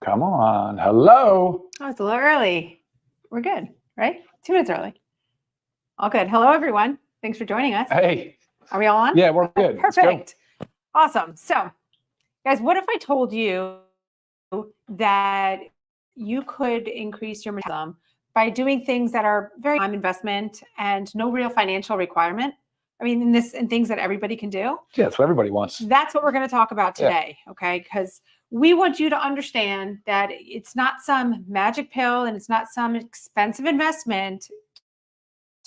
Come on. Hello. Oh, it's a little early. We're good, right? 2 minutes early. All good. Hello, everyone. Thanks for joining us. Hey. Are we all on? Yeah, we're good. Perfect. Awesome. So, guys, what if I told you that you could increase your metabolism by doing things that are very time investment and no real financial requirement? I mean, in things that everybody can do. Yeah, that's what everybody wants. That's what we're going to talk about today, okay? Because we want you to understand that it's not some magic pill and it's not some expensive investment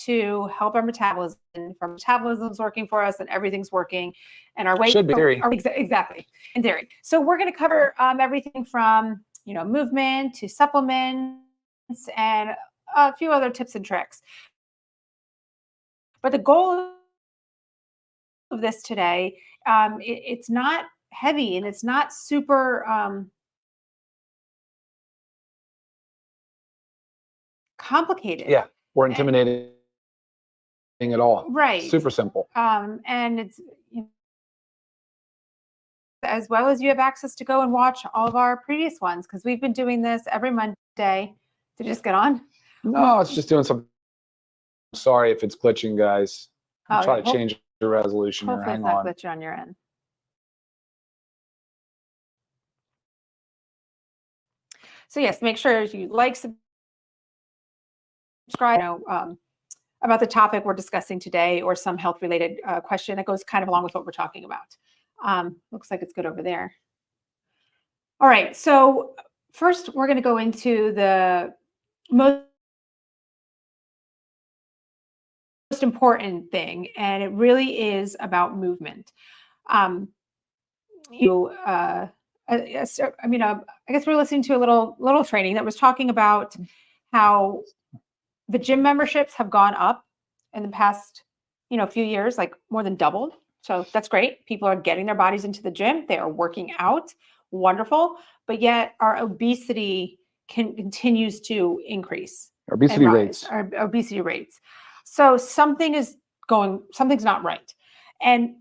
to help our metabolism. If our metabolism's working for us and everything's working, and our weight should be theory. Exactly, in theory. So we're going to cover everything from movement to supplements and a few other tips and tricks. But the goal of this today, it's not heavy and it's not super complicated. Yeah, or intimidating at all. Right. Super simple. And it's as well as you have access to go and watch all of our previous ones, because we've been doing this every Monday. Did you just get on? No, it's just doing something. Sorry if it's glitching, guys. I'm trying to change the resolution here. Hopefully Hang it's not on. glitching on your end. So yes, make sure you like, subscribe, about the topic we're discussing today or some health-related question that goes kind of along with what we're talking about. Looks like it's good over there. All right, so first we're going to go into the most important thing, and it really is about movement. I guess we're listening to a little training that was talking about how the gym memberships have gone up in the past, few years, like more than doubled. So that's great. People are getting their bodies into the gym. They are working out. Wonderful. But yet our obesity continues to increase. Obesity rates. Our obesity rates. So something's not right. And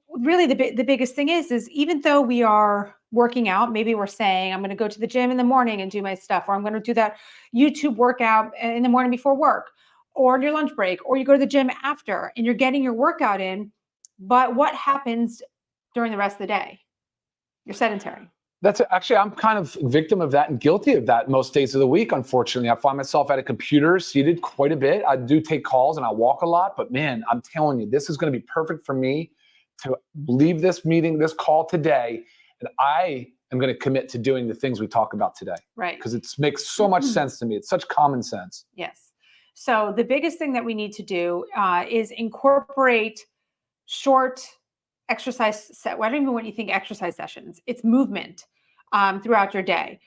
really the biggest thing is even though we are working out, maybe we're saying, I'm going to go to the gym in the morning and do my stuff, or I'm going to do that YouTube workout in the morning before work, or on your lunch break, or you go to the gym after and you're getting your workout in. But what happens during the rest of the day? You're sedentary. That's actually, I'm kind of victim of that and guilty of that most days of the week. Unfortunately, I find myself at a computer seated quite a bit. I do take calls and I walk a lot, but man, I'm telling you, this is going to be perfect for me to leave this meeting, this call today. And I am going to commit to doing the things we talk about today. Right. Because it makes so much sense to me. It's such common sense. Yes. So the biggest thing that we need to do is incorporate short exercise set. Well, I don't even want you to think exercise sessions. It's movement throughout your day.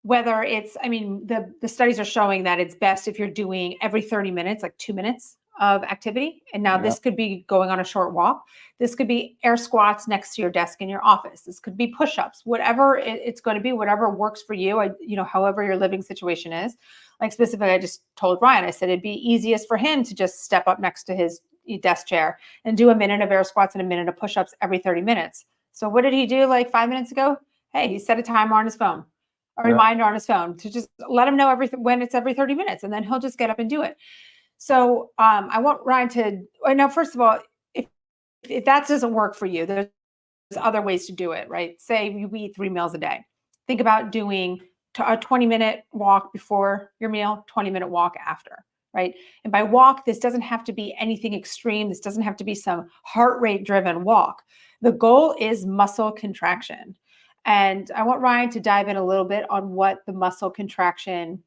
Whether it's, the studies are showing that it's best if you're doing every 30 minutes, like 2 minutes of activity. And now this could be going on a short walk. This could be air squats next to your desk in your office. This could be push-ups, whatever it's going to be, whatever works for you, however your living situation is. Like specifically, I just told Ryan, I said it'd be easiest for him to just step up next to his desk chair and do a minute of air squats and a minute of push-ups every 30 minutes. So what did he do like 5 minutes ago? Hey, he set a timer on his phone, a reminder on his phone to just let him know when it's every 30 minutes, and then he'll just get up and do it. So I want Ryan to, now, first of all, if that doesn't work for you, there's other ways to do it, right? Say you eat 3 meals a day. Think about doing a 20-minute walk before your meal, 20-minute walk after, right? And by walk, this doesn't have to be anything extreme. This doesn't have to be some heart rate driven walk. The goal is muscle contraction. And I want Ryan to dive in a little bit on what the muscle contraction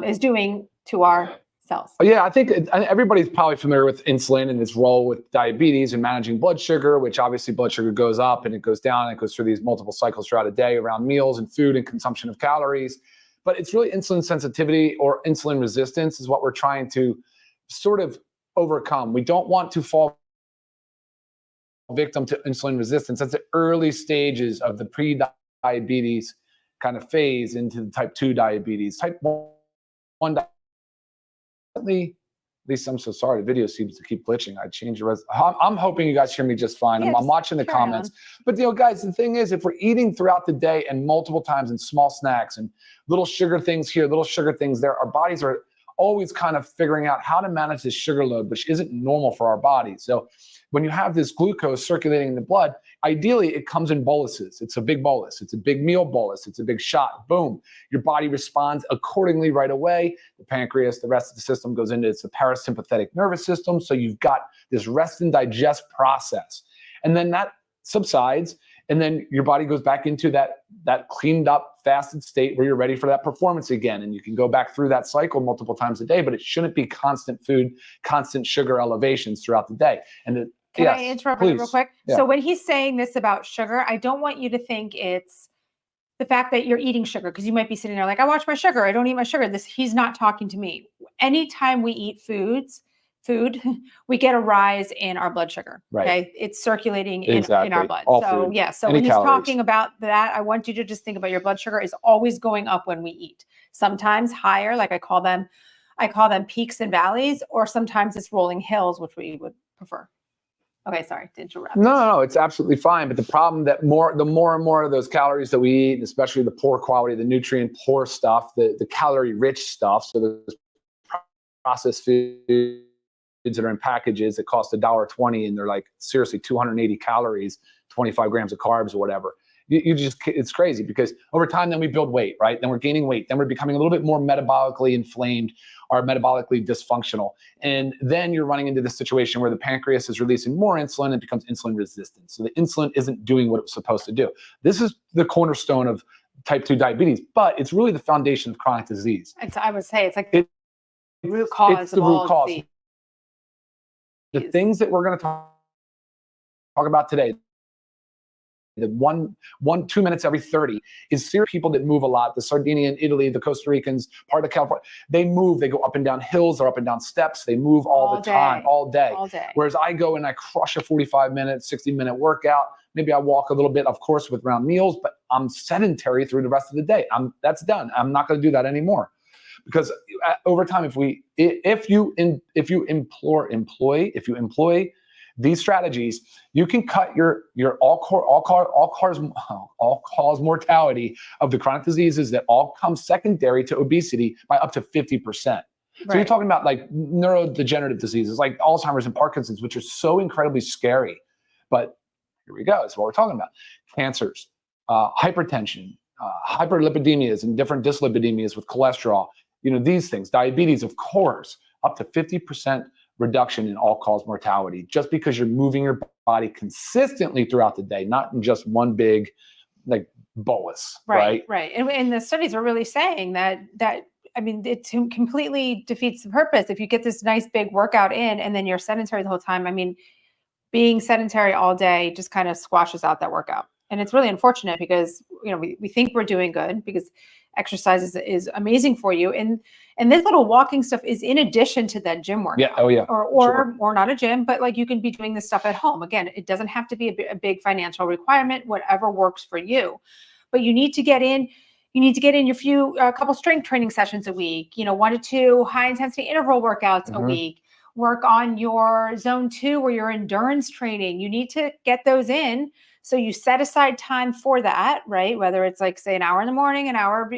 is doing to our cells. Yeah, I think everybody's probably familiar with insulin and its role with diabetes and managing blood sugar, which obviously blood sugar goes up and it goes down and it goes through these multiple cycles throughout a day around meals and food and consumption of calories. But it's really insulin sensitivity or insulin resistance is what we're trying to sort of overcome. We don't want to fall victim to insulin resistance. That's the early stages of the pre-diabetes kind of phase into the type 2 diabetes. Type 1 diabetes At least I'm so sorry. The video seems to keep glitching. I changed the I'm hoping you guys hear me just fine. Yeah, I'm watching the comments. But, guys, the thing is, if we're eating throughout the day and multiple times in small snacks and little sugar things here, little sugar things there, our bodies are always kind of figuring out how to manage this sugar load, which isn't normal for our bodies. So when you have this glucose circulating in the blood, ideally it comes in boluses. It's a big bolus. It's a big meal bolus. It's a big shot. Boom. Your body responds accordingly right away. The pancreas, the rest of the system goes into its parasympathetic nervous system. So you've got this rest and digest process. And then that subsides. And then your body goes back into that cleaned up, fasted state where you're ready for that performance again. And you can go back through that cycle multiple times a day, but it shouldn't be constant food, constant sugar elevations throughout the day. And Can I interrupt please. real quick? Yeah. So when he's saying this about sugar, I don't want you to think it's the fact that you're eating sugar, because you might be sitting there like, I watch my sugar, I don't eat my sugar. He's not talking to me. Anytime we eat food, we get a rise in our blood sugar. Right. Okay. It's circulating Exactly. in our blood. All So food. yeah. So Any when he's calories. talking about that, I want you to just think about your blood sugar is always going up when we eat. Sometimes higher, like I call them peaks and valleys, or sometimes it's rolling hills, which we would prefer. Okay, sorry to interrupt. No, it's absolutely fine. But the problem that the more and more of those calories that we eat, and especially the poor quality, the nutrient poor stuff, the calorie rich stuff, so the processed foods that are in packages that cost $1.20 and they're like seriously 280 calories, 25 grams of carbs or whatever. It's crazy, because over time then we build weight, right? Then we're gaining weight. Then we're becoming a little bit more metabolically inflamed or metabolically dysfunctional. And then you're running into this situation where the pancreas is releasing more insulin and becomes insulin resistant. So the insulin isn't doing what it's supposed to do. This is the cornerstone of type 2 diabetes, but it's really the foundation of chronic disease. I would say it's like the root cause of all of these. The things that we're going to talk about today, the 2 minutes every 30 is serious. People that move a lot, the Sardinian, Italy, the Costa Ricans, part of California, they move, they go up and down hills or up and down steps. They move all the time, all day. Whereas I go and I crush a 45-minute, 60-minute workout. Maybe I walk a little bit, of course, with round meals, but I'm sedentary through the rest of the day. That's done. I'm not going to do that anymore. Because over time, if you employ these strategies, you can cut your all-cause mortality of the chronic diseases that all come secondary to obesity by up to 50%. So you're talking about like neurodegenerative diseases like Alzheimer's and Parkinson's, which are so incredibly scary. But here we go. That's what we're talking about. Cancers, hypertension, hyperlipidemias, and different dyslipidemias with cholesterol. These things, diabetes, of course, up to 50% reduction in all-cause mortality, just because you're moving your body consistently throughout the day, not in just one big like bolus. Right. And the studies are really saying that it completely defeats the purpose. If you get this nice big workout in and then you're sedentary the whole time, being sedentary all day just kind of squashes out that workout. And it's really unfortunate because, we think we're doing good because exercise is amazing for you. And this little walking stuff is in addition to that gym workout. Yeah. Oh yeah. Or not a gym, but like you can be doing this stuff at home. Again, it doesn't have to be a big financial requirement, whatever works for you. But you need to get in a couple strength training sessions a week, 1 to 2 high intensity interval workouts a week. Work on your zone 2 or your endurance training. You need to get those in. So you set aside time for that, right? Whether it's like, say, an hour in the morning, an hour,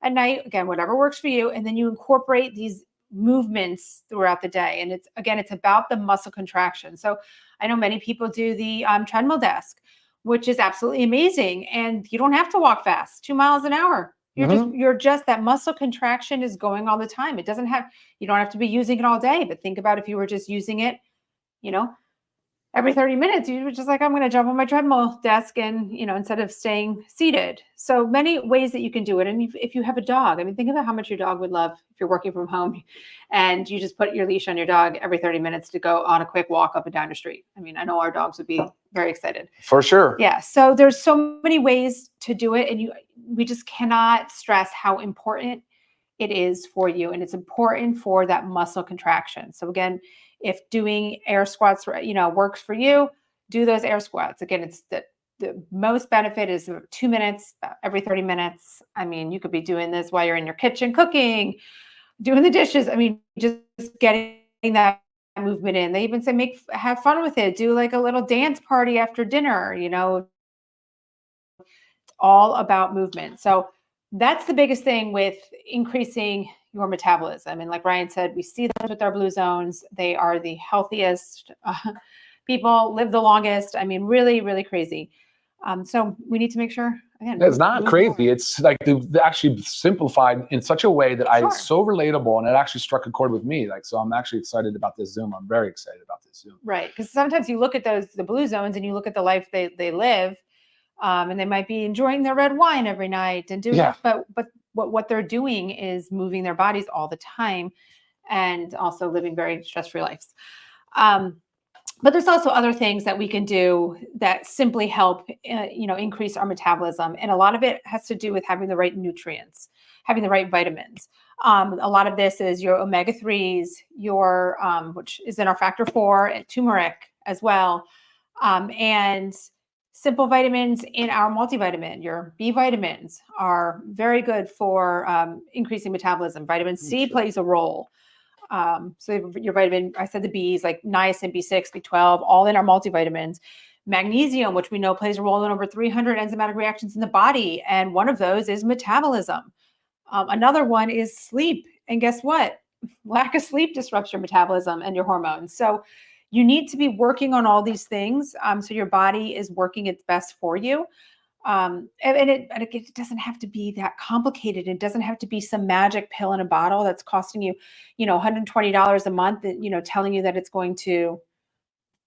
at night, again, whatever works for you. And then you incorporate these movements throughout the day. And it's about the muscle contraction. So I know many people do the treadmill desk, which is absolutely amazing. And you don't have to walk fast, 2 miles an hour. You're just that muscle contraction is going all the time. You don't have to be using it all day, but think about if you were just using it, every 30 minutes, you were just like, I'm going to jump on my treadmill desk and, instead of staying seated. So many ways that you can do it. And if you have a dog, think about how much your dog would love if you're working from home and you just put your leash on your dog every 30 minutes to go on a quick walk up and down the street. I know our dogs would be very excited. For sure. Yeah. So there's so many ways to do it. And we just cannot stress how important it is for you. And it's important for that muscle contraction. So again, if doing air squats, works for you, do those air squats. Again, it's the most benefit is 2 minutes every 30 minutes. You could be doing this while you're in your kitchen cooking, doing the dishes. I mean, just getting that movement in. They even say have fun with it. Do like a little dance party after dinner, it's all about movement. So that's the biggest thing with increasing your metabolism. And like Ryan said, we see those with our blue zones. They are the healthiest people, live the longest. I mean, really, really crazy. So we need to make sure, again, it's not crazy. More. It's like they actually simplified in such a way that it's so relatable, and it actually struck a chord with me. Like, so I'm actually excited about this Zoom. I'm very excited about this Zoom. Right. Because sometimes you look at the blue zones and you look at the life they live, and they might be enjoying their red wine every night and doing this, but what they're doing is moving their bodies all the time and also living very stress-free lives. But there's also other things that we can do that simply help, increase our metabolism. And a lot of it has to do with having the right nutrients, having the right vitamins. A lot of this is your omega-3s, which is in our factor 4, and turmeric as well. And simple vitamins in our multivitamin. Your B vitamins are very good for increasing metabolism. Vitamin C plays a role. So your vitamin, I said the B's, like niacin, B6, B12, all in our multivitamins. Magnesium, which we know plays a role in over 300 enzymatic reactions in the body. And one of those is metabolism. Another one is sleep. And guess what? Lack of sleep disrupts your metabolism and your hormones. So you need to be working on all these things so your body is working its best for you. And it doesn't have to be that complicated. It doesn't have to be some magic pill in a bottle that's costing you, $120 a month, telling you that it's going to,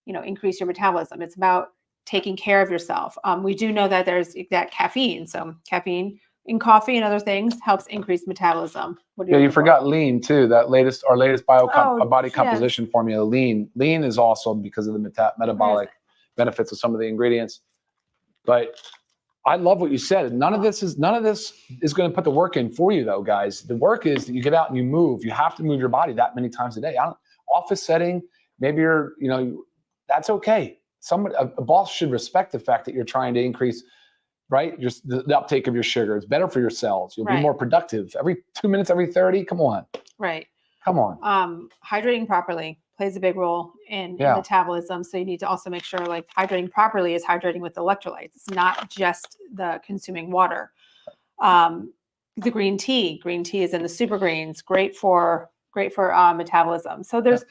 increase your metabolism. It's about taking care of yourself. We do know that there's that caffeine. So caffeine in coffee and other things helps increase metabolism. You forgot lean too. Our latest body composition formula, lean. Lean is also because of the metabolic benefits of some of the ingredients. But I love what you said. None of this is going to put the work in for you, though, guys. The work is that you get out and you move. You have to move your body that many times a day. Office setting, maybe that's okay. A boss should respect the fact that you're trying to increase, right? The uptake of your sugar. It's better for your cells. You'll be more productive. Every 2 minutes, every 30. Come on. Right. Come on. Hydrating properly plays a big role in metabolism. So you need to also make sure like hydrating properly is hydrating with electrolytes. It's not just the consuming water. The green tea is in the super greens, great for metabolism. So there's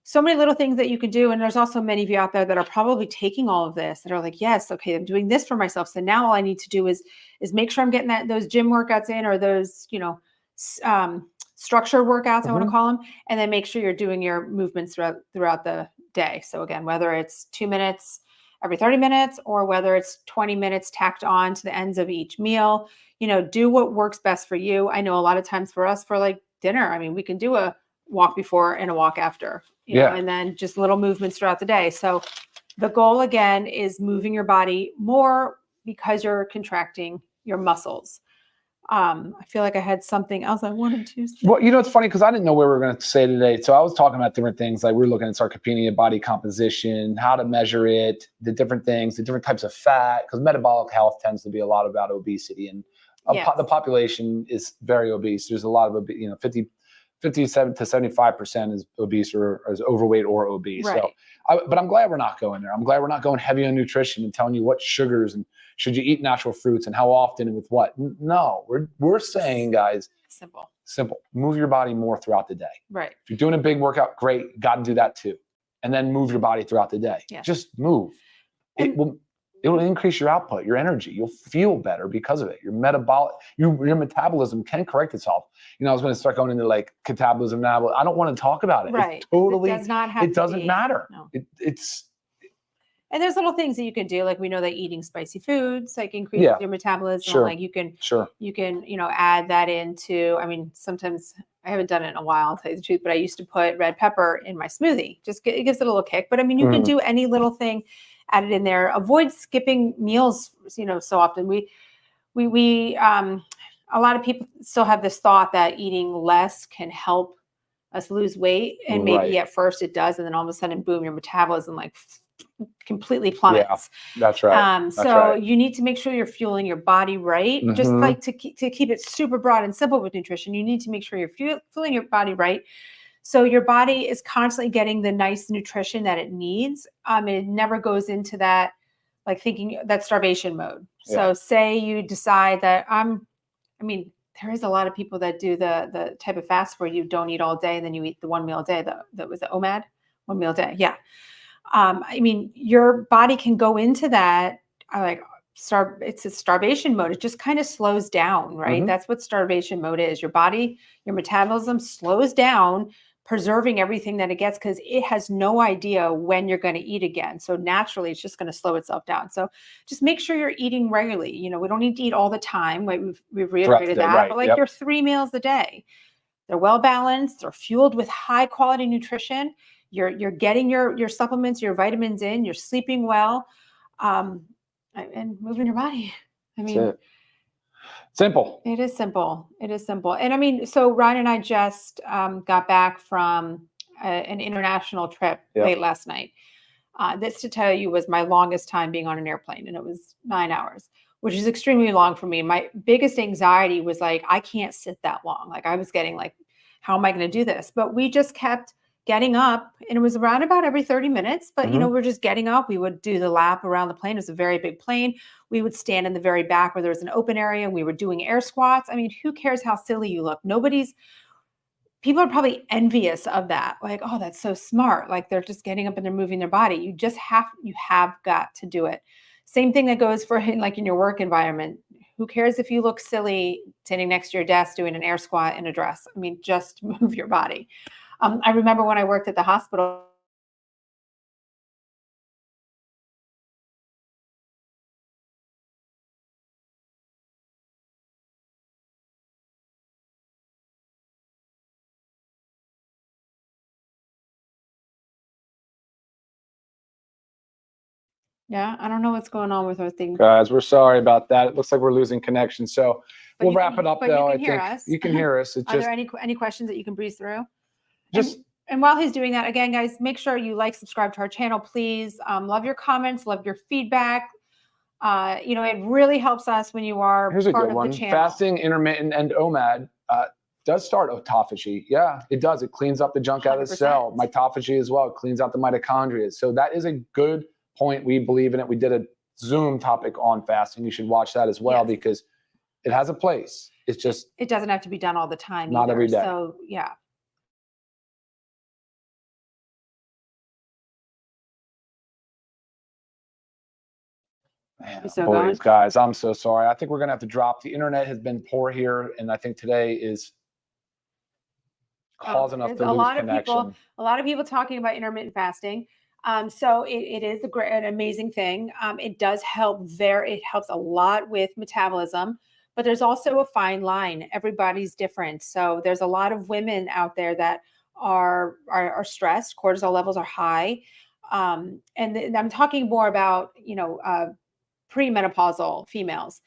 so many little things that you can do. And there's also many of you out there that are probably taking all of this that are like, yes, okay, I'm doing this for myself. So now all I need to do is make sure I'm getting those gym workouts in, or those, structure workouts, I want to call them, and then make sure you're doing your movements throughout the day. So again, whether it's 2 minutes every 30 minutes, or whether it's 20 minutes tacked on to the ends of each meal, do what works best for you. I know a lot of times for us, for like dinner, I mean, we can do a walk before and a walk after, and then just little movements throughout the day. So the goal again is moving your body more because you're contracting your muscles. I feel like I had something else I wanted to say. Well, it's funny because I didn't know what we were going to say today. So I was talking about different things. Like we were looking at sarcopenia, body composition, how to measure it, the different things, the different types of fat, because metabolic health tends to be a lot about obesity, and the population is very obese. There's a lot of, 57 to 75% is obese or is overweight or obese. Right. So, but I'm glad we're not going there. I'm glad we're not going heavy on nutrition and telling you what sugars and should you eat natural fruits and how often and with what. No, we're saying, guys, simple. Move your body more throughout the day. Right. If you're doing a big workout, great. Got to do that too. And then move your body throughout the day. Yeah. Just move. It will increase your output, your energy. You'll feel better because of it. Your metabolism can correct itself. I was going to start going into like catabolism now. I don't want to talk about it. Right. It doesn't matter. No. And there's little things that you can do. Like we know that eating spicy foods like increases your metabolism. Sure. Like you can add that into, I mean, sometimes I haven't done it in a while, I'll tell you the truth, but I used to put red pepper in my smoothie. It gives it a little kick. But I mean, you can do any little thing, add it in there. Avoid skipping meals, so often. We a lot of people still have this thought that eating less can help us lose weight. And maybe at first it does. And then all of a sudden, boom, your metabolism like completely plummets. That's right. That's So right. you need to make sure you're fueling your body right. Just Mhm. like to keep it super broad and simple with nutrition, you need to make sure you're fueling your body right. So your body is constantly getting the nice nutrition that it needs. It never goes into that, like thinking that starvation mode. Yeah. So say you decide that I mean, there is a lot of people that do the type of fast where you don't eat all day and then you eat the one meal a day. That was the OMAD, one meal a day. Yeah. I mean, your body can go into that like it's a starvation mode. It just kind of slows down, right? Mhm. That's what starvation mode is. Your body, your metabolism slows down, preserving everything that it gets because it has no idea when you're going to eat again. So naturally, it's just going to slow itself down. So just make sure you're eating regularly. You know, we don't need to eat all the time. We've Throughout the reiterated day, that, right. but like Yep. your 3 meals a day. They're well balanced. They're fueled with high quality nutrition. You're getting your supplements, your vitamins in. You're sleeping well, um, and moving your body. I That's mean, it. Simple. it is simple. It is simple. And I mean, so Ryan and I just got back from an international trip Yep. late last night. This, to tell you, was my longest time being on an airplane, and it was 9 hours, which is extremely long for me. My biggest anxiety was like, I can't sit that long. Like I was getting like, how am I going to do this? But we just kept getting up, and it was around about every 30 minutes. But Mhm. we're just getting up. We would do the lap around the plane. It was a very big plane. We would stand in the very back where there was an open area, and we were doing air squats. I mean, who cares how silly you look? People are probably envious of that. Like, oh, that's so smart. Like they're just getting up and they're moving their body. You have got to do it. Same thing that goes for in your work environment. Who cares if you look silly sitting next to your desk doing an air squat in a dress? I mean, just move your body. I remember when I worked at the hospital. Yeah, I don't know what's going on with our thing, Guys, we're sorry about that. It looks like we're losing connection. So but we'll wrap it up you though. I can hear think us. you can hear us. It Are just there any questions that you can breeze through? just And while he's doing that, again, guys, make sure you like, subscribe to our channel, please. Love your comments, love your feedback. It really helps us when you are here's a part good of one. the channel. Fasting, intermittent, and OMAD does start autophagy. Yeah, it does. It cleans up the junk out of the 100%. cell. Mitophagy as well. It cleans out the mitochondria. So that is a good point. We believe in it. We did a Zoom topic on fasting. You should watch that as well Yes. because it has a place. It's just It doesn't have to be done all the time not either. every day. So yeah. Man, You still boys, going? guys, I'm so sorry. I think we're gonna have to drop. The internet has been poor here, and I think today is causing us There's to a lose lot of connection. people talking about intermittent fasting. So it is an amazing thing. It does help it helps a lot with metabolism, but there's also a fine line. Everybody's different. So there's a lot of women out there that are stressed. Cortisol levels are high. And I'm talking more about, premenopausal females.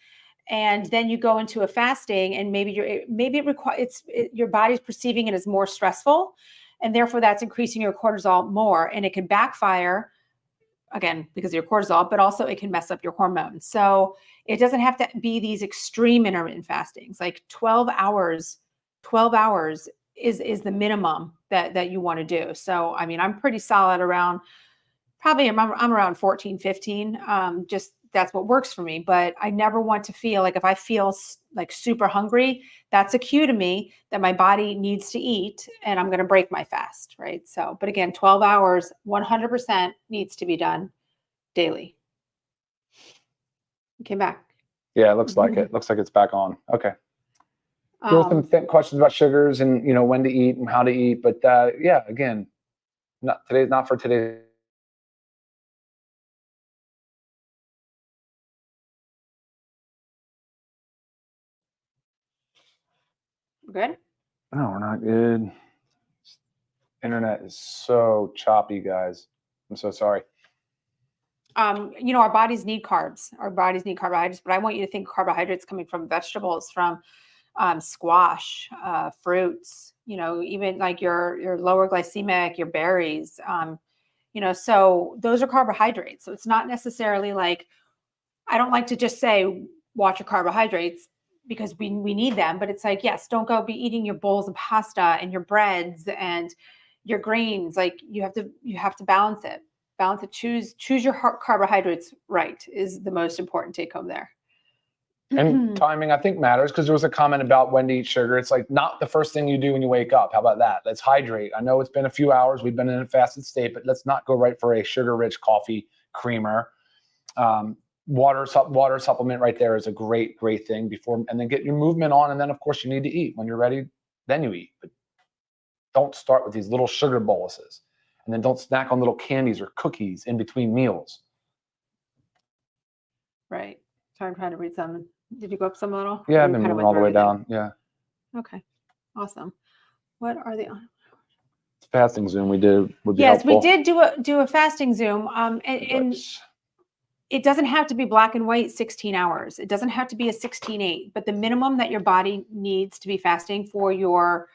And then you go into a fasting, and maybe your body's perceiving it as more stressful, and therefore that's increasing your cortisol more, and it can backfire again because of your cortisol, but also it can mess up your hormones. So it doesn't have to be these extreme intermittent fastings. Like 12 hours is the minimum that you want to do. So I mean, I'm pretty solid around, probably I'm around 14, 15. Just that's what works for me. But I never want to feel like, if I feel like super hungry, that's a cue to me that my body needs to eat and I'm going to break my fast. Right. So, but again, 12 hours, 100% needs to be done daily. You came back. Yeah, it looks like it. Looks like it's back on. Okay. There were some questions about sugars and when to eat and how to eat, but yeah, again, not for today. Good. No, we're not good. Internet is so choppy, guys. I'm so sorry. Our bodies need carbs. Our bodies need carbohydrates, but I want you to think carbohydrates coming from vegetables, from squash, fruits, even like your lower glycemic, your berries, So those are carbohydrates. So it's not necessarily like, I don't like to just say, watch your carbohydrates because we need them, but it's like, yes, don't go be eating your bowls of pasta and your breads and your grains. Like you have to balance it. Choose your carbohydrates right is the most important take home there. And timing, I think, matters, because there was a comment about when to eat sugar. It's like not the first thing you do when you wake up. How about that? Let's hydrate. I know it's been a few hours. We've been in a fasted state, but let's not go right for a sugar-rich coffee creamer. Water supplement right there is a great thing before, and then get your movement on. And then, of course, you need to eat. When you're ready, then you eat. But don't start with these little sugar boluses. And then don't snack on little candies or cookies in between meals. Right. Sorry, I'm trying to read some. Did you go up some little? Yeah, I've been moving all the way down. Yeah. Okay. Awesome. What are the fasting Zoom we did would be yes, helpful. we did do a fasting Zoom. And it doesn't have to be black and white 16 hours. It doesn't have to be a 16/8, but the minimum that your body needs to be fasting for your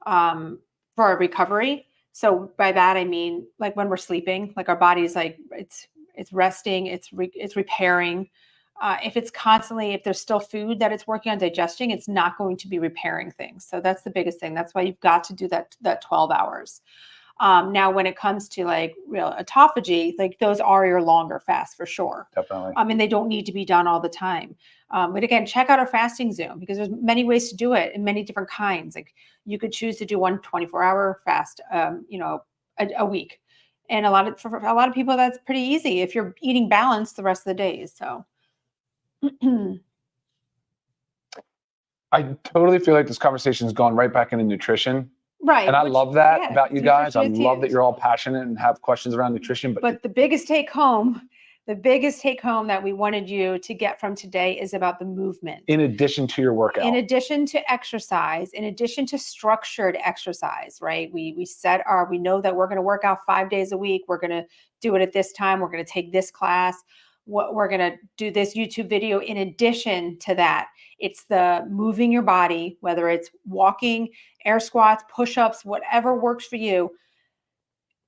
for a recovery. So by that I mean like when we're sleeping, like our body's like it's resting, it's repairing. If there's still food that it's working on digesting, it's not going to be repairing things. So that's the biggest thing. That's why you've got to do that 12 hours. Now, when it comes to like real autophagy, like those are your longer fasts for sure. Definitely. And they don't need to be done all the time. But again, check out our fasting Zoom because there's many ways to do it in many different kinds. Like you could choose to do one 24-hour fast, a week. And for a lot of people, that's pretty easy if you're eating balanced the rest of the days. So. I totally feel like this conversation has gone right back into nutrition. Right. And I love that about you guys. I love that you're all passionate and have questions around nutrition. But the biggest take home that we wanted you to get from today is about the movement. In addition to your workout. In addition to exercise, in addition to structured exercise, right? We know that we're going to work out 5 days a week. We're going to do it at this time. We're going to take this class. We're going to do this YouTube video. In addition to that, it's the moving your body, whether it's walking, air squats, push-ups, whatever works for you.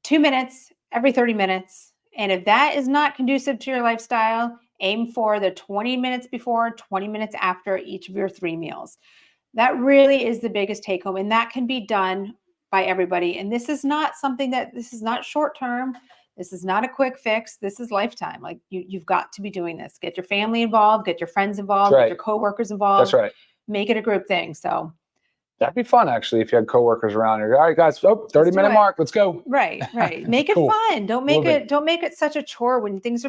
2 minutes every 30 minutes. And if that is not conducive to your lifestyle, aim for the 20 minutes before, 20 minutes after each of your 3 meals. That really is the biggest take home. And that can be done by everybody. And this is not short term. This is not a quick fix. This is lifetime. Like you've got to be doing this. Get your family involved, get your friends involved, get your coworkers involved. That's right. Make it a group thing. So that'd be fun actually if you had coworkers around. You're, all right, guys, 30-minute mark. Let's go. Right. Make it fun. Don't make it such a chore. When things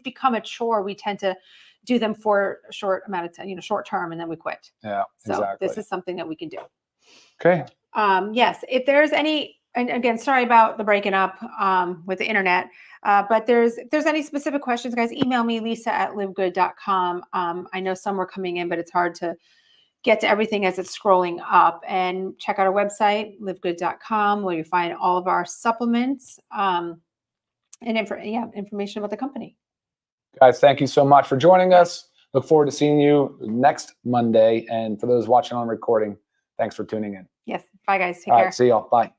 become a chore, we tend to do them for a short amount of time, short term, and then we quit. Yeah. So exactly. This is something that we can do. Okay. Yes. If there's any. And again, sorry about the breaking up with the internet, but if there's any specific questions, guys, email me, lisa@livegood.com. I know some were coming in, but it's hard to get to everything as it's scrolling up. And check out our website, livegood.com, where you find all of our supplements and information about the company. Guys, thank you so much for joining us. Look forward to seeing you next Monday. And for those watching on recording, thanks for tuning in. Yes. Bye, guys. Take care. All right. See y'all. Bye.